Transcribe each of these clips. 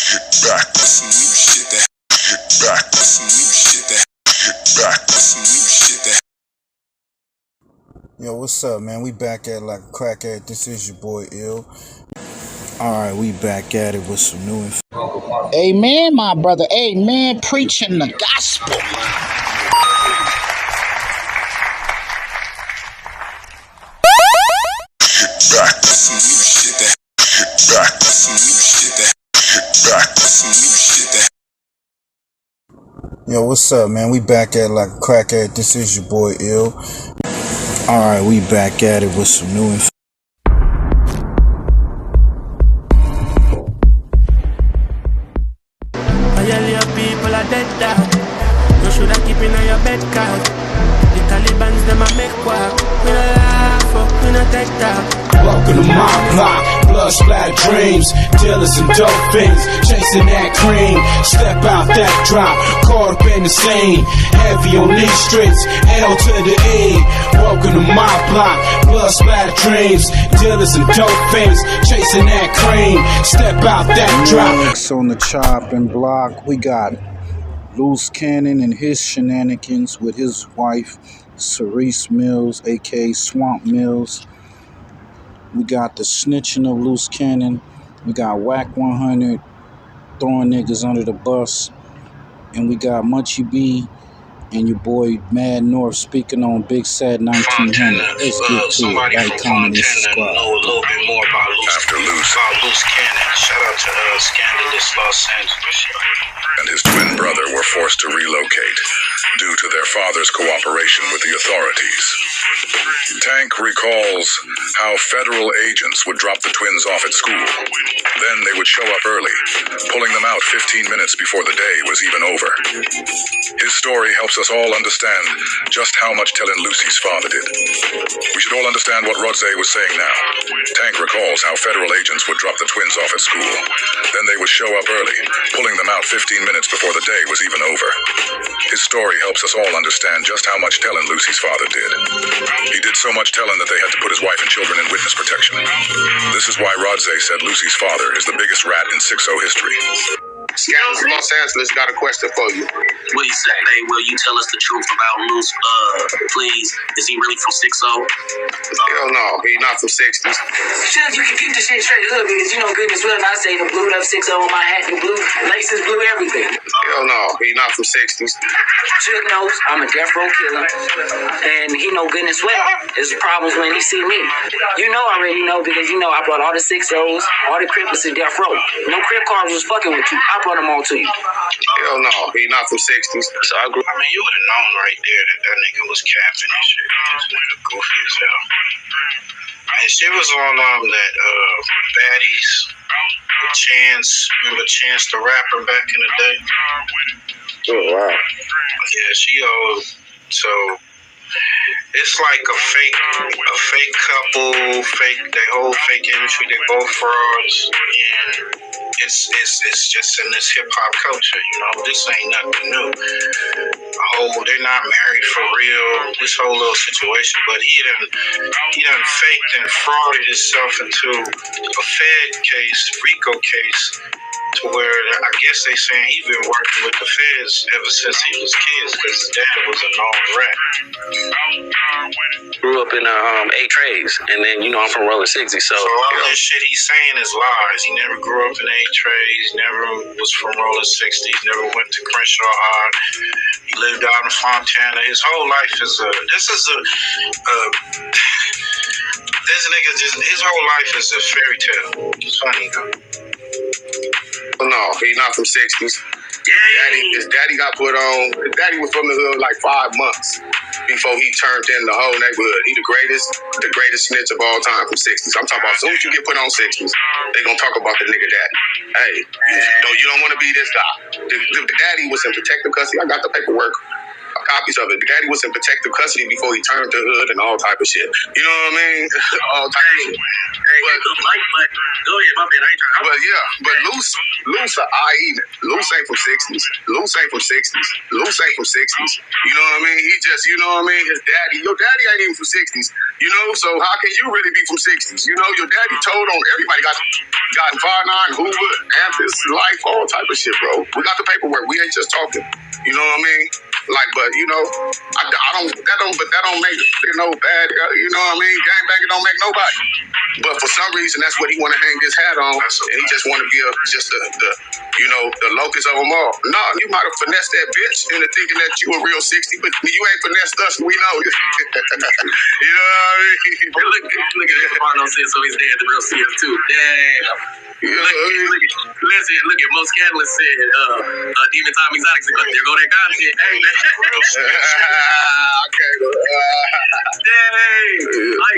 back with some new shit that back with some new shit that back with some new shit that. Yo, what's up, man? We back at like a crackhead. This is your boy Ill. Alright, we back at it with some new info. Amen, my brother. Amen. Preaching the gospel. Back with some new shit that back with some new shit that back with some new shit that. Yo, what's up, man? We back at like a crackhead. This is your boy Ill. Alright, we back at it with some new info. People are dead dog. You should have keep in on your bed cause the Taliban's them a make quack. We no laugh up, we no take that. Welcome to my block, blood splat dreams, dealers and dope fiends, chasing that cream. Step out that drop, caught up in the scene, heavy on these streets, L to the E. Welcome to my block, blood splat dreams, dealers and dope fiends, chasing that cream. Step out that drop. Next on the chopping block, we got Luce Cannon and his shenanigans with his wife, Cerise Mills, aka Swamp Mills. We got the snitching of Luce Cannon. We got Wacc1900 throwing niggas under the bus. And we got Munchie B and your boy Madnorth speaking on BIGSAD1900. Let's get to it. Like, comment, and subscribe. Know a little bit more about Luce Cannon. Shout out to Scandalous Los Angeles. And his twin brother were forced to relocate due to their father's cooperation with the authorities. Tank recalls how federal agents would drop the twins off at school. Then they would show up early, pulling them out 15 minutes before the day was even over. His story helps us all understand just how much telling Lucy's father did. We should all understand what Rodze was saying now. Tank recalls how federal agents would drop the twins off at school. Then they would show up early, pulling them out 15 minutes before the day was even over. His story helps us all understand just how much telling Lucy's father did. He did so much telling that they had to put his wife and children in witness protection. This is why Rodze said Lucy's father is the biggest rat in 6-0 history. Scandalous Los Angeles got a question for you. What you say? Hey, will you tell us the truth about Luce, please? Is he really from 6-0? Hell no, he not from 60s. Sure, you can keep the shit straight hood because you know good as well. And I say the blue up 6-0 on my hat, the blue laces, blue everything. Hell no, he not from 60s. Suge knows I'm a death row killer, and he know good as well. There's problems when he see me. You know I already know because you know I brought all the 6-0s, all the cripples to death row. No crip cars was fucking with you. I brought them all to you. Hell no, he not from 60s. So I mean, you would have known right there that nigga was capping and shit. This nigga goofy as hell. And shit was on that Baddies with Chance. Remember Chance the rapper back in the day? Oh wow. Yeah, she so it's like a fake couple, they whole fake industry, they both frauds, and it's just in this hip hop culture, you know. This ain't nothing new. They're not married for real. This whole little situation, but he done faked and frauded himself into a Fed case, RICO case, to where I guess they saying he been working with the feds ever since he was kids because his dad was a known rat. Grew up in 8 trades, and then you know I'm from Roller 60, so all that shit he's saying is lies. He never grew up in 8 trades, never was from Roller 60s, never went to Crenshaw High. He lived out in Fontana. His whole life is this nigga his whole life is a fairy tale. It's funny though. No, he not from 60s. His daddy got put on. His daddy was from the hood like 5 months before he turned in the whole neighborhood. He the greatest snitch of all time from 60s. I'm talking about as soon as you get put on 60s, they gonna talk about the nigga daddy. Hey, you don't want to be this guy. The daddy was in protective custody. I got the paperwork. copies of it. Daddy was in protective custody before he turned to hood and all type of shit. You know what I mean? All type of shit. But go ahead, my bad. I ain't trying. But yeah, but Luce Luce ain't from 60s. Luce ain't from 60s. Luce ain't from 60s. You know what I mean? He just, you know what I mean? His daddy, your daddy ain't even from 60s. You know, so how can you really be from 60s? You know, your daddy told on everybody got Varnine, Hoover, Anthus, Life, all type of shit, bro. We got the paperwork. We ain't just talking. You know what I mean? Like, but you know, that don't make it no bad. You know what I mean? Gangbanging don't make nobody. But for some reason, that's what he want to hang his hat on, and he just want to be the locus of them all. No, you might have finessed that bitch into thinking that you a real 60, but you ain't finessed us. We know. You know what I mean? Look at Marlon said, so he's dead. The real CS too. Damn. You know, Look at most catalysts said, Demon Time Exotics. There go that content. Hey, man. Okay. Dang.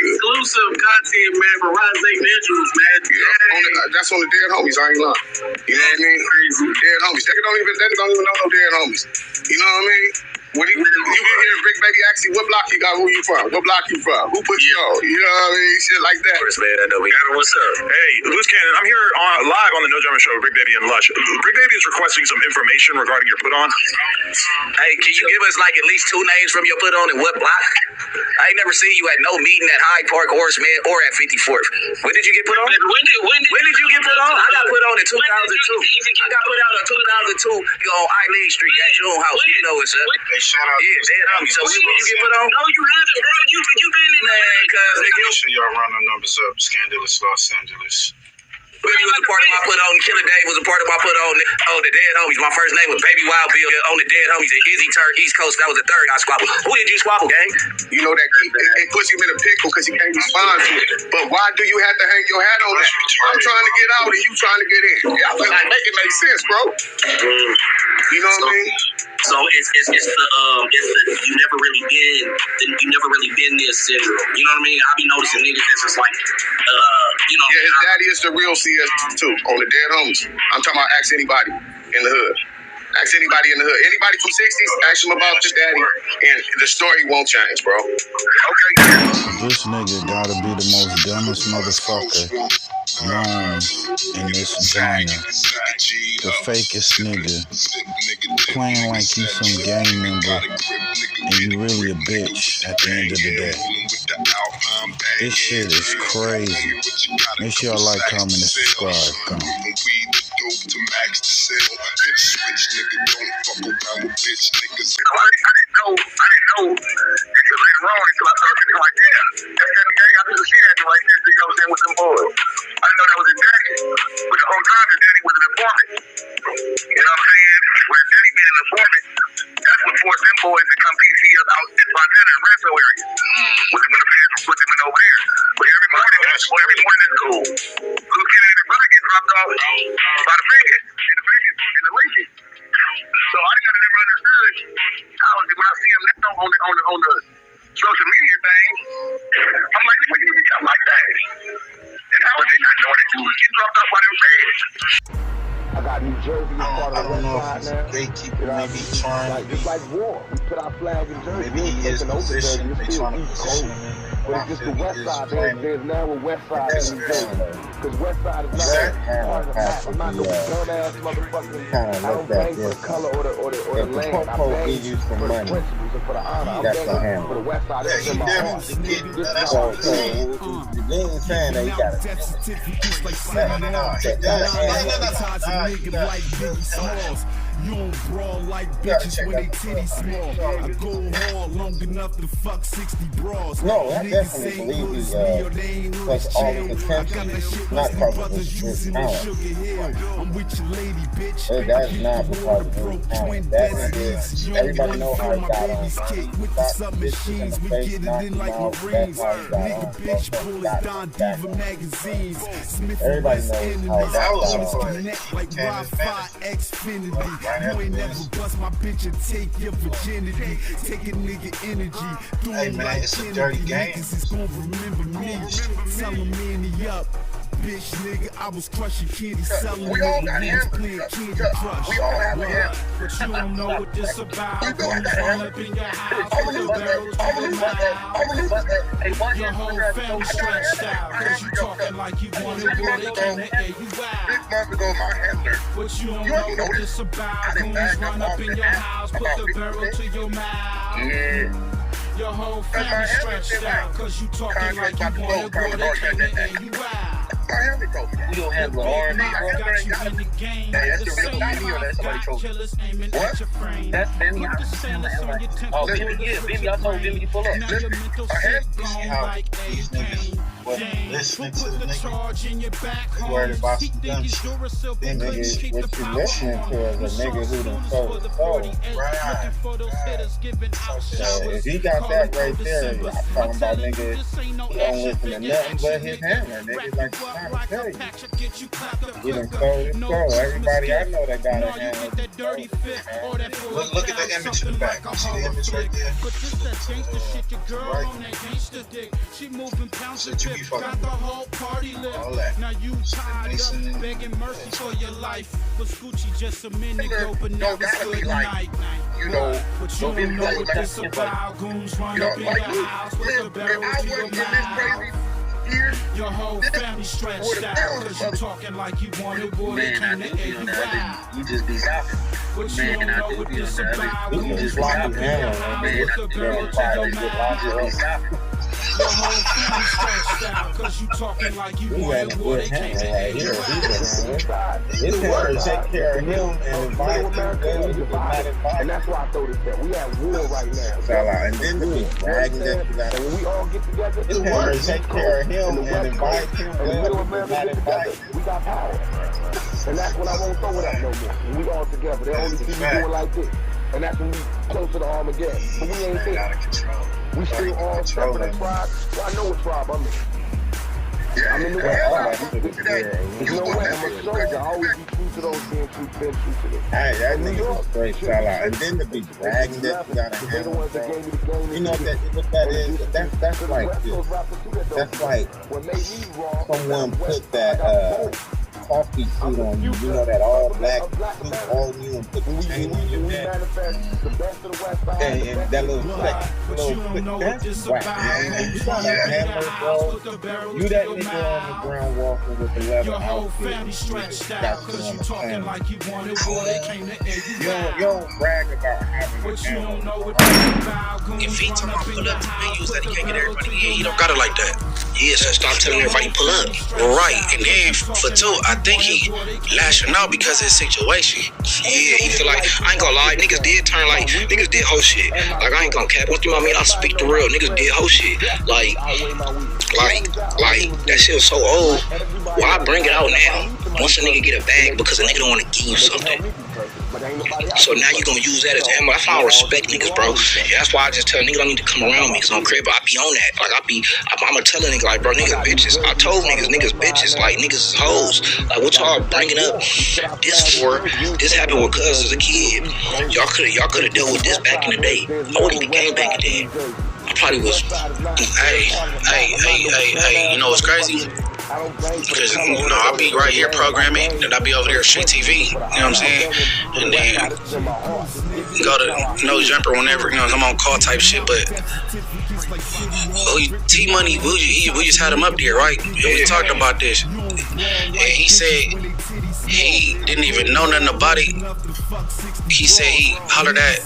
Exclusive content, man, for Rise Visuals, man. That's on the Dead Homies. I ain't lying. You know what I mean? Crazy. Dead Homies. They don't even know no Dead Homies. You know what I mean? When you hear Rick Baby ask you, what block you got, who you from? What block you from? Who put you on? You know what I mean? Shit like that. Man, I know we got him. What's up? Hey, Luce Cannon, I'm here live on the No Drama Show with Rick Baby and Lush. Rick Baby is requesting some information regarding your put on. Hey, can you give us like at least 2 names from your put on and what block? I ain't never seen you at no meeting at Hyde Park, Horseman, or at 54th. When did you get put on? When did you get put on? I got put on in 2002. I got put out in 2002 on Eileen Street at your own house. You know what's up. Shout out. Yeah, Dead Homies. So when you get put on? No, you haven't, bro. You been in man, cuz nigga. Make sure y'all run the numbers up. Scandalous Los Angeles. Billy was a part of my put on. Killer Dave was a part of my put on. Oh, the Dead Homies. My first name was Baby Wild Bill. On the Dead Homies, and Izzy turned East Coast. That was the third I squabbled. Who did you squabble, gang? You know that it puts him in a pickle because he can't respond to it. But why do you have to hang your hat on that? I'm trying to get out and you trying to get in. Yeah, I feel like make it make sense, bro. You know what I mean? So it's the you never really been this syndrome. You know what I mean? I be noticing niggas that's just like Yeah, his daddy is the real CS2 on the Dead Homies. I'm talking about ask anybody in the hood. Ask anybody in the hood. Anybody from 60s, ask them about the daddy, and the story won't change, bro. Okay. This nigga gotta be the most dumbest motherfucker known in this genre. The fakest nigga. Playing like you some gang member, and you really a bitch at the end of the day. This shit is crazy. Make sure y'all like, comment, and subscribe. Come. I didn't know until later on until I started thinking like, damn, that's that guy. I couldn't see that right there. You know what I'm saying, with them boys. I didn't know that was his daddy. But the whole time his daddy was an informant. You know what I'm saying? With his daddy being an informant, that's what forced them boys to come PC up out in Montana and Rancho area. When the parents put them in over there. But every morning at school, Luke Kennedy and his brother get dropped off by the Vegas, in the Lincoln. So I never understood how when I see him now on the social media thing, I'm like, when you become like that? And how are they not knowing that you was getting dropped off by them fans? I got New Jersey as part of the don't know if West he's Side a now. gatekeeper, maybe he's trying to be. It's like war. We put our flag in Jersey. Maybe he is positioned. They're trying to position him in. But it's just the West Side. There's now a West Side in New Jersey. Because West Side is not part of the map. I'm not no dumbass motherfucker. I don't bang for the color or the land. I bang for the principles and for the honor. I'm banging for the West Side. That's in my heart. So the game is saying that he got it. You don't brawl like bitches when they titties small. I go hard long enough to fuck 60 bras. No, I definitely believe he plus all the potential, not because of his talent. I'm with your lady, bitch. That's not because of his talent. That is, everybody knows how he got on. Stop bitches in the face, knock him out. That's how he got on. Everybody knows how he got on. Like Wi-Fi Xfinity. You ain't never bust my bitch and take your virginity. Take a nigga energy. Hey man, it's a dirty game. Niggas is gonna remember me. Tell them manny up. bitch, nigga. I was crushing candy, selling We all got hands, handlers. playing Candy Crush. We all have a hand. But you don't know what this about. You know I got a hand. Up in your house, I'm with gonna the bust barrel that. to I'm your gonna bust that. mouth. I'm gonna bust that. Hey, one Your hand. whole family stretched out, cause you talking like you wanted, boy, they came to air you 6 out. months ago, my handler. But you don't You know ain't know what this. this about. I done Goons bagged run up up off in the your ass house, put about the 50 barrel cents. to your mouth. Yeah. Your whole That's my family handler stretched shit, out, like, cause you talking contract like about you to wanted, close, boy, they contract came that. to air you out. My handler told me. You don't handle Big R&B, mouth bro? got you in the game. Hey, that's The your real same body or mouth that's somebody got told you? killers aiming What? at your frame. That's Benny. Put the stainless on your temple, Oh, pull Benny, the yeah, switch Benny. your I told brain. Benny to pull up. Now your mental I shit had You see gone how like these A-Kane. niggas was Dang, listening who to put the the nigga. charge in your back, They worried homes? about He some think dumb he's shit. Duracell, but Them couldn't niggas, keep the what you power listening on. to is a The nigga sharp who done students sold for the his soul. 48, looking for those hitters, giving out So showers. if he got Calling that right for there, Decembers. I'm I'm talking about telling you, nigga, this ain't no he don't action listen to figure nothing but action, his nigga. hammer, nigga. Wrap Like you I'm up trying like to a tell you. patch, get you clapped up He done quicker. sold his No soul. Christmas Everybody I gift. know that got No, a you hammer. get that dirty fit or that Look at the image in the back. You see the image right there? but this that gangsta shit, your girl on that gangsta dick. She moving pounds of Shit you be dip, fucking got the whole party lit. All that. Now you tied Mason up, and- begging mercy for your life. Was Gucci just a minute ago, but now Don't it's gotta good be like, night. you know, But you don't be don't know like what that. this about. Goons run You know, up in like, your house with the if barrel I to your wasn't in this mouth. crazy year, Your whole family stretched out, cause you talking like you wanted, boy, they came to air you out. You just be stopping. But you don't know what this about. He Goons just run locked up his in your hammer, house man. with the barrel to your mouth. Your whole family stretched out, cause you talking like you He got wanted, a boy, good they came hammer to air right you here. out. His hammer take care of him and invite him well. He does not invite And that's why I throw this back. We at war right now. It's all out. And then to be bragging that you got And when we all get together, his hammer take care of him and invite him and the well. middle He of does America not get invite together, we got power. And that's when I won't throw it up no more. When we all together, they only see me doing like this. And that's when we closer to Armageddon. But we ain't there. We still all separate tribe. Well, I know what tribe I'm in. I'm in the West Side. There's no way I'm a soldier. I always be true to those being true to them, true to them. Hey, that nigga was straight fell out. And then to be bragging that you got a They the hammer, ones that bro. gave me the game. You know what that is? That's like this. That's like What made me wrong. someone put that coffee suit on you. You know that all black suit on you and put the chain on your neck. And that little flick, that's whack. And you got a hammer, bro. You that nigga on the ground walking with the leather outfit. Got you on the hammer. You don't brag about having a hammer. If he talking about pull up to venues that he can't get everybody in, he don't got it like that. Yeah, so stop telling everybody pull up. Right, and then for two, I think he lashing out because of his situation. Yeah, he feel like, I ain't gonna lie, niggas did turn like, niggas did whole shit. Like, I ain't gonna cap. Once you know what I mean, I speak the real. Niggas did whole shit. Like, that shit was so old. Why bring it out now? Once a nigga get a bag because a nigga don't want to give you something. So now you gonna use that as ammo. That's why I don't respect niggas, bro. Yeah, that's why I just tell niggas don't need to come around me. Cause I'm crib, I be on that. Like I'ma tell a nigga like, bro, niggas bitches. I told niggas bitches, like niggas is hoes. Like what y'all bringing up this for? This happened with cuz as a kid. Y'all could have dealt with this back in the day. I wouldn't even gang banging then. I probably was. Hey, you know what's crazy? Because, you know, I'll be right here programming, and I'll be over there at Street TV, you know what I'm saying? And then go to No Jumper whenever, you know, I'm on call type shit, but T-Money, we just had him up there, right? And we talked about this. And he said he didn't even know nothing about it. He said he hollered at,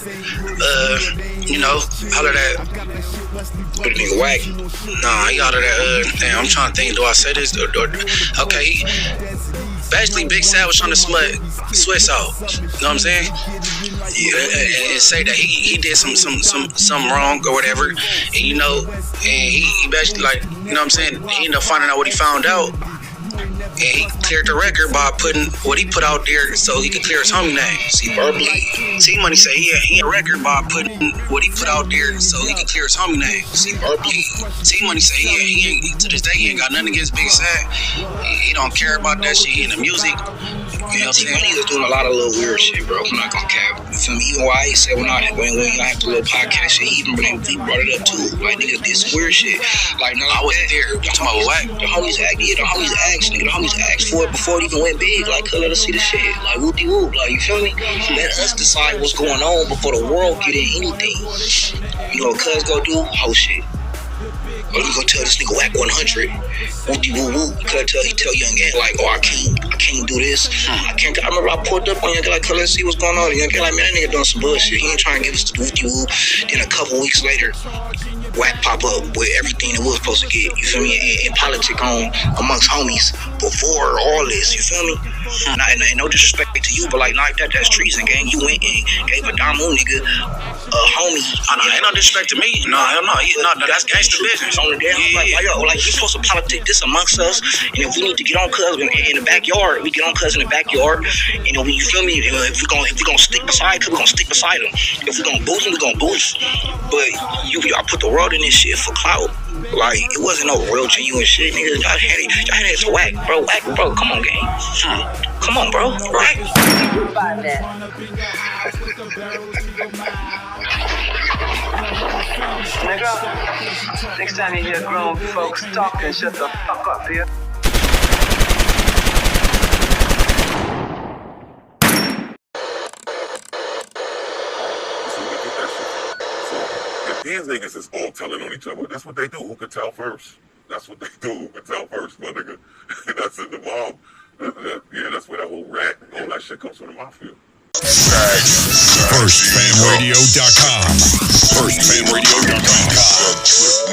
hollered at what the nigga Wacc. Nah, he hollered at, damn, I'm trying to think, do I say this? Okay, basically BIGSAD was trying to smut Swiss out. You know what I'm saying? Yeah, and say that he did some wrong or whatever. And you know, and he basically like, you know what I'm saying? He ended up finding out what he found out. And he cleared the record by putting what he put out there so he could clear his homie name. See, verbally, T-Money say he a record by putting what he put out there so he could clear his homie name. See, verbally, T-Money say he ain't, to this day, he ain't got nothing against BIGSAD. He don't care about that shit. He in the music. You know what I'm saying? He was doing a lot of little weird shit, bro. I'm not gonna cap. You feel me? Even why I said when I have the little podcast shit, he brought it up too. Like, niggas did some weird shit. Like, no, I wasn't there. You talking about Wacc? The homies asked for it before it even went big. Like, let us see the shit. Like, whoop-de-whoop. Like, you feel me? Let us decide what's going on before the world get in anything. You know what cuz go do? Whole shit. Or you gonna tell this nigga Wacc 100, whoop-de-woo-woo. He tell Young Gang, like, oh, I can't do this. I remember I pulled up on Young Gang, like, let's see what's going on. Young Gang, like, man, that nigga doing some bullshit. He ain't trying to give us the whoop-de-woo. Then a couple weeks later, Wacc pop up with everything that we was supposed to get, you feel me, and politic on amongst homies before all this, you feel me? And no disrespect to you, but like that's treason, gang. You went and gave a Damu nigga a homie. Ain't no disrespect to me. No, hell no. That's gangster business. On the damn, like you supposed to politic this amongst us, and if we need to get on cuz in the backyard, we get on cuz in the backyard. You know, you feel me? If we gonna stick beside cuz, we gonna stick beside him. If we gonna boost him, we gonna boost. But y'all put the world in this shit for clout. Like, it wasn't no real genuine shit, nigga. Y'all had it to Wacc, bro. Wacc, bro. Come on, gang. Come on, bro. Wacc. Nigga, next time you hear grown folks talking, shut the fuck up, here. These niggas is all telling on each other. That's what they do. Who can tell first? That's what they do. Who can tell first, my nigga? That's in the mob. Yeah, that's where that whole rat, all that shit comes from the mafia. FirstFamRadio.com. FirstFamRadio.com.